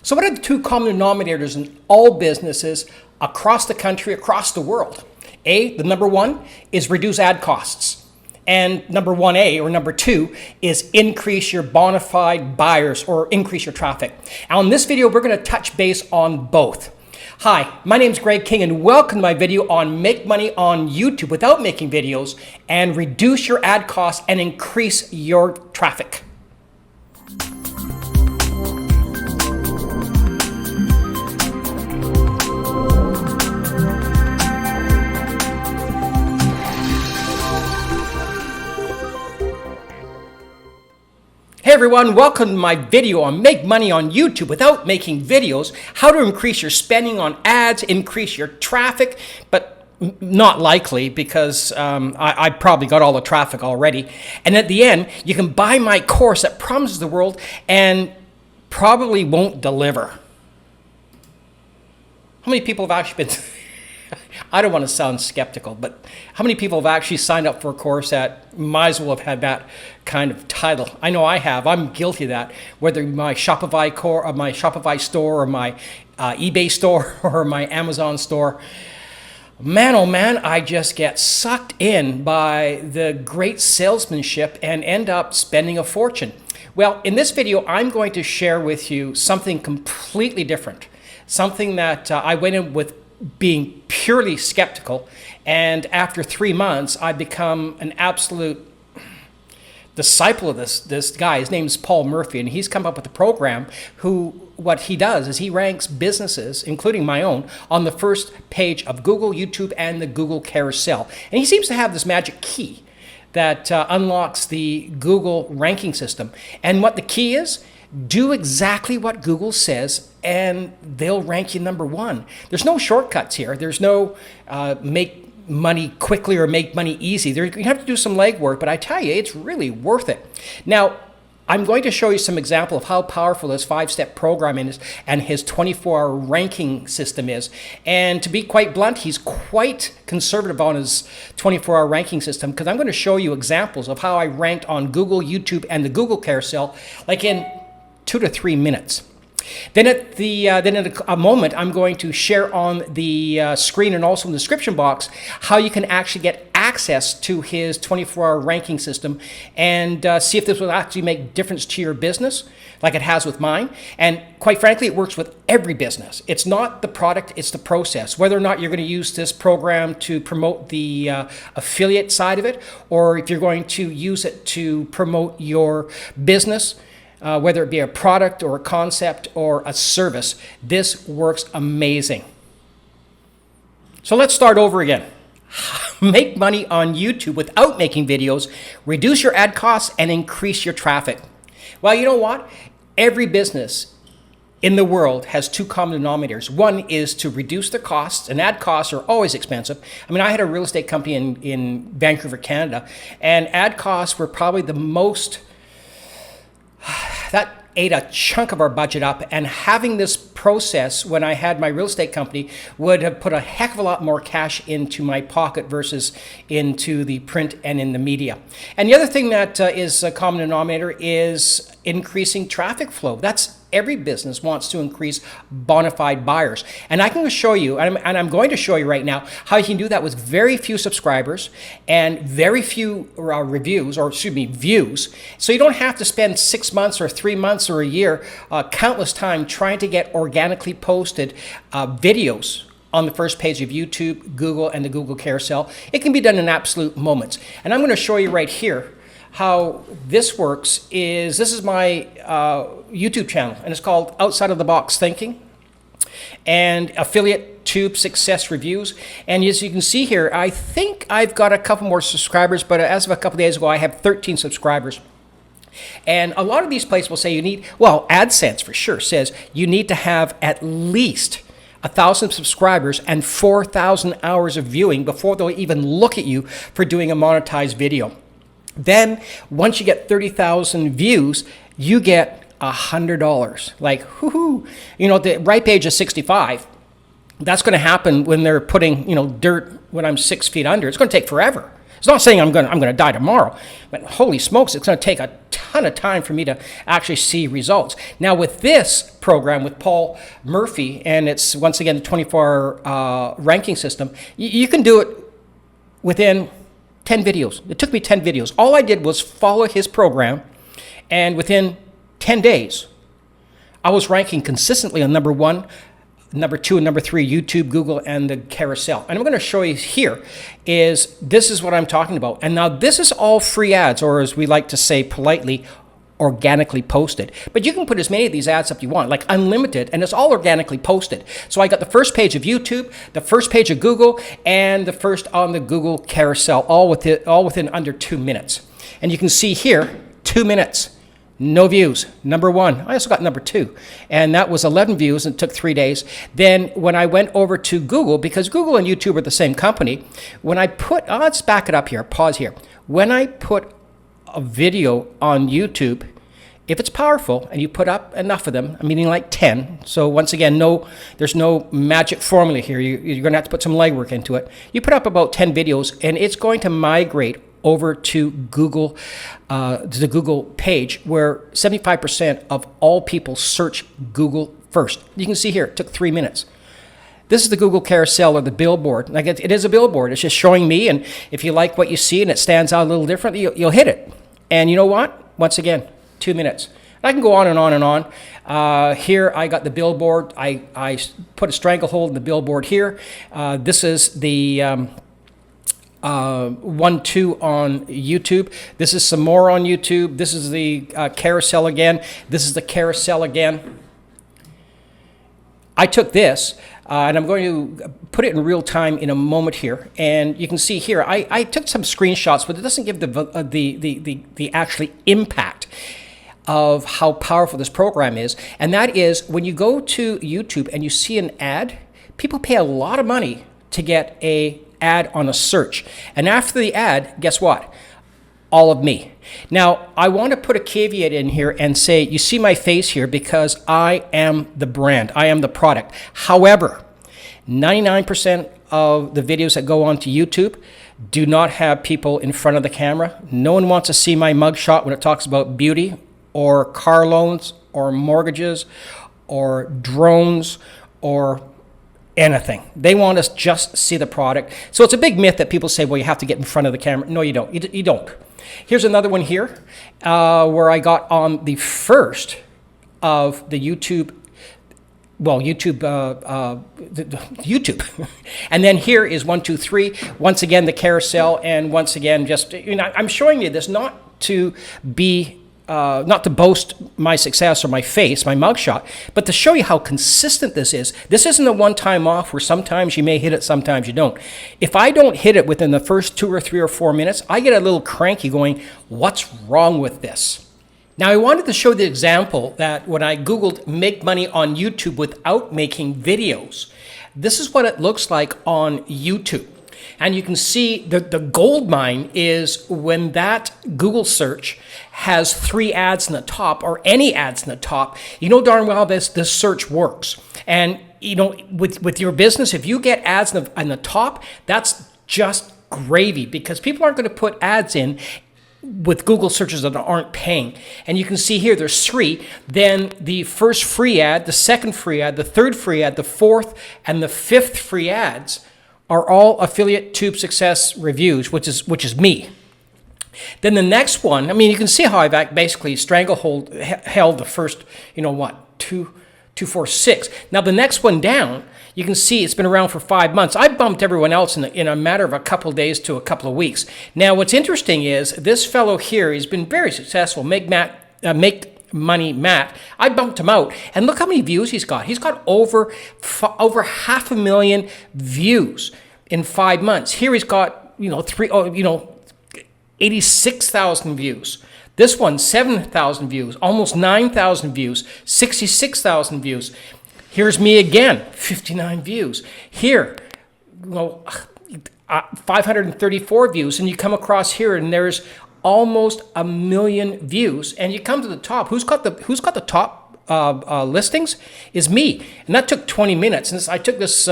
So what are the two common denominators in all businesses across the country, across the world? The number one is reduce ad costs. And number 1A or number 2 is increase your bona fide buyers or increase your traffic. Now in this video, we're going to touch base on both. Hi, my name is Greg King and welcome to my video on make money on YouTube without making videos and reduce your ad costs and increase your traffic. Hey everyone, welcome to my video on make money on YouTube without making videos, how to increase your spending on ads, increase your traffic, but not likely because I probably got all the traffic already. And at the end, you can buy my course that promises the world and probably won't deliver. How many people have actually been... I don't want to sound skeptical, but how many people have actually signed up for a course that might as well have had that kind of title? I know I have. I'm guilty of that. Whether my Shopify core, or my Shopify store, or my eBay store, or my Amazon store, man, oh man, I just get sucked in by the great salesmanship and end up spending a fortune. Well, in this video, I'm going to share with you something completely different, something that I went in with being purely skeptical, and after 3 months I've become an absolute disciple of this guy. His name is Paul Murphy, and he's come up with a program what he does is he ranks businesses, including my own, on the first page of Google, YouTube, and the Google carousel. And he seems to have this magic key that unlocks the Google ranking system. And what the key is, do exactly what Google says and they'll rank you number one. There's no shortcuts here. There's no make money quickly or make money easy. You have to do some legwork, but I tell you, it's really worth it. Now, I'm going to show you some example of how powerful this 5-step program is and his 24-hour ranking system is. And to be quite blunt, he's quite conservative on his 24-hour ranking system because I'm going to show you examples of how I ranked on Google, YouTube, and the Google carousel, like in 2 to 3 minutes. Then in a moment, I'm going to share on the screen and also in the description box how you can actually get access to his 24-hour ranking system and see if this will actually make difference to your business like it has with mine. And quite frankly, it works with every business. It's not the product, it's the process. Whether or not you're going to use this program to promote the affiliate side of it, or if you're going to use it to promote your business, whether it be a product or a concept or a service, this works amazing. So let's start over again. Make money on YouTube without making videos, reduce your ad costs, and increase your traffic. Well, you know what? Every business in the world has two common denominators. One is to reduce the costs, and ad costs are always expensive. I mean, I had a real estate company in Vancouver, Canada, and ad costs were probably the most... That ate a chunk of our budget up, and having this process when I had my real estate company would have put a heck of a lot more cash into my pocket versus into the print and in the media. And the other thing that is a common denominator is increasing traffic flow. That's every business wants to increase bona fide buyers. And I can show you, and I'm going to show you right now, how you can do that with very few subscribers and very few views. So you don't have to spend 6 months or 3 months or a year, countless time trying to get organically posted videos on the first page of YouTube, Google, and the Google carousel. It can be done in absolute moments. And I'm going to show you right here how this works. This is my YouTube channel, and it's called Outside of the Box Thinking and Affiliate Tube Success Reviews. And as you can see here, I think I've got a couple more subscribers, but as of a couple days ago, I have 13 subscribers. And a lot of these places will say you need, well, AdSense for sure says you need to have at least 1,000 subscribers and 4,000 hours of viewing before they'll even look at you for doing a monetized video. Then once you get 30,000 views, you get $100. Like, whoo-hoo. You know, the right page is 65. That's going to happen when they're putting, dirt when I'm 6 feet under. It's going to take forever. It's not saying I'm going to die tomorrow, but holy smokes, it's going to take a ton ton of time for me to actually see results. Now with this program with Paul Murphy, and it's once again the 24-hour ranking system, you can do it within 10 videos. It took me 10 videos. All I did was follow his program, and within 10 days, I was ranking consistently on number 1, number 2, and number 3, YouTube, Google, and the carousel. And I'm going to show you here this is what I'm talking about. And now this is all free ads, or as we like to say politely, organically posted. But you can put as many of these ads up you want, like unlimited, and it's all organically posted. So I got the first page of YouTube, the first page of Google, and the first on the Google carousel, all within under 2 minutes. And you can see here, 2 minutes. No views. Number 1. I also got number 2. And that was 11 views and it took 3 days. Then when I went over to Google, because Google and YouTube are the same company, when I put, let's back it up here, pause here. When I put a video on YouTube, if it's powerful and you put up enough of them, meaning like 10, so once again, there's no magic formula here. You're going to have to put some legwork into it. You put up about 10 videos and it's going to migrate over to Google, to the Google page, where 75% of all people search Google first. You can see here, it took 3 minutes. This is the Google carousel or the billboard. Like it is a billboard. It's just showing me, and if you like what you see and it stands out a little differently, you'll hit it. And you know what? Once again, 2 minutes. I can go on and on and on. Here I got the billboard. I put a stranglehold in the billboard here. This is the 1-2 on YouTube. This is some more on YouTube. This is the carousel again. This is the carousel again. I took this and I'm going to put it in real time in a moment here. And you can see here, I took some screenshots, but it doesn't give the actually impact of how powerful this program is. And that is when you go to YouTube and you see an ad, people pay a lot of money to get a ad on a search. And after the ad, guess what? All of me. Now, I want to put a caveat in here and say, you see my face here because I am the brand. I am the product. However, 99% of the videos that go onto YouTube do not have people in front of the camera. No one wants to see my mugshot when it talks about beauty or car loans or mortgages or drones or anything. They want us just see the product. So it's a big myth that people say, well, you have to get in front of the camera. No, you don't. You don't. Here's another one here where I got on the first of the YouTube, YouTube. And then here is 1, 2, 3. Once again, the carousel. And once again, just, I'm showing you this not to be not to boast my success or my face, my mugshot, but to show you how consistent this is. This isn't a one-time off where sometimes you may hit it, sometimes you don't. If I don't hit it within the first 2 or 3 or 4 minutes, I get a little cranky going, what's wrong with this? Now, I wanted to show the example that when I Googled make money on YouTube without making videos, this is what it looks like on YouTube. And you can see the gold mine is when that Google search has 3 ads in the top or any ads in the top, you know darn well this search works. And with your business, if you get ads in the top, that's just gravy because people aren't going to put ads in with Google searches that aren't paying. And you can see here there's 3. Then the first free ad, the second free ad, the third free ad, the fourth and the 5th free ads are all affiliate tube success reviews, which is me. Then the next one, you can see how I've basically held the first, 2, 4, 6. Now the next one down, you can see it's been around for 5 months. I bumped everyone else in a matter of a couple of days to a couple of weeks. Now what's interesting is this fellow here, he's been very successful. Make Money Matt, I bumped him out, and look how many views he's got. He's got over 500,000 views in 5 months. Here he's got 86,000 views. This one 7,000 views, almost 9,000 views, 66,000 views. Here's me again, 59 views. Here, 534 views, and you come across here, and there's almost 1 million views, and you come to the top. Who's got the top listings? Is me, and that took 20 minutes. And I took this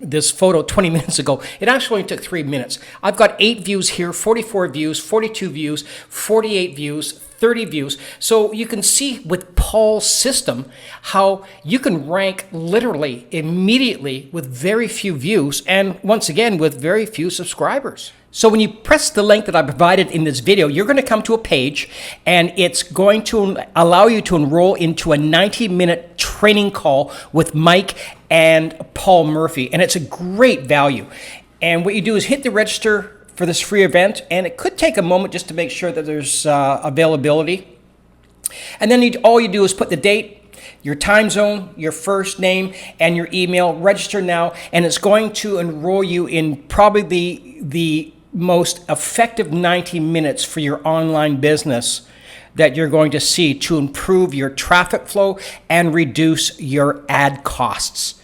this photo 20 minutes ago. It actually only took 3 minutes. I've got 8 views here, 44 views, 42 views, 48 views, 30 views. So you can see with Paul's system how you can rank literally immediately with very few views and once again with very few subscribers. So when you press the link that I provided in this video, you're going to come to a page and it's going to allow you to enroll into a 90-minute training call with Mike and Paul Murphy. And it's a great value. And what you do is hit the register for this free event, and it could take a moment just to make sure that there's availability. And then all you do is put the date, your time zone, your first name, and your email. Register now, and it's going to enroll you in probably the most effective 90 minutes for your online business that you're going to see to improve your traffic flow and reduce your ad costs.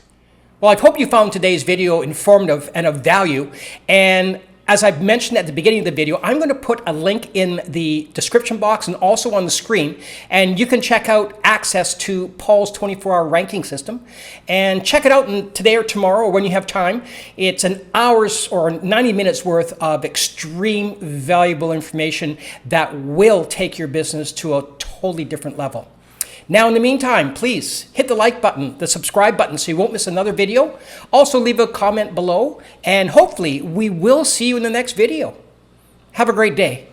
Well, I hope you found today's video informative and of value. And as I've mentioned at the beginning of the video, I'm going to put a link in the description box and also on the screen, and you can check out access to Paul's 24-hour ranking system and check it out today or tomorrow or when you have time. It's an hour's or 90 minutes worth of extreme valuable information that will take your business to a totally different level. Now, in the meantime, please hit the like button, the subscribe button, so you won't miss another video. Also, leave a comment below, and hopefully we will see you in the next video. Have a great day.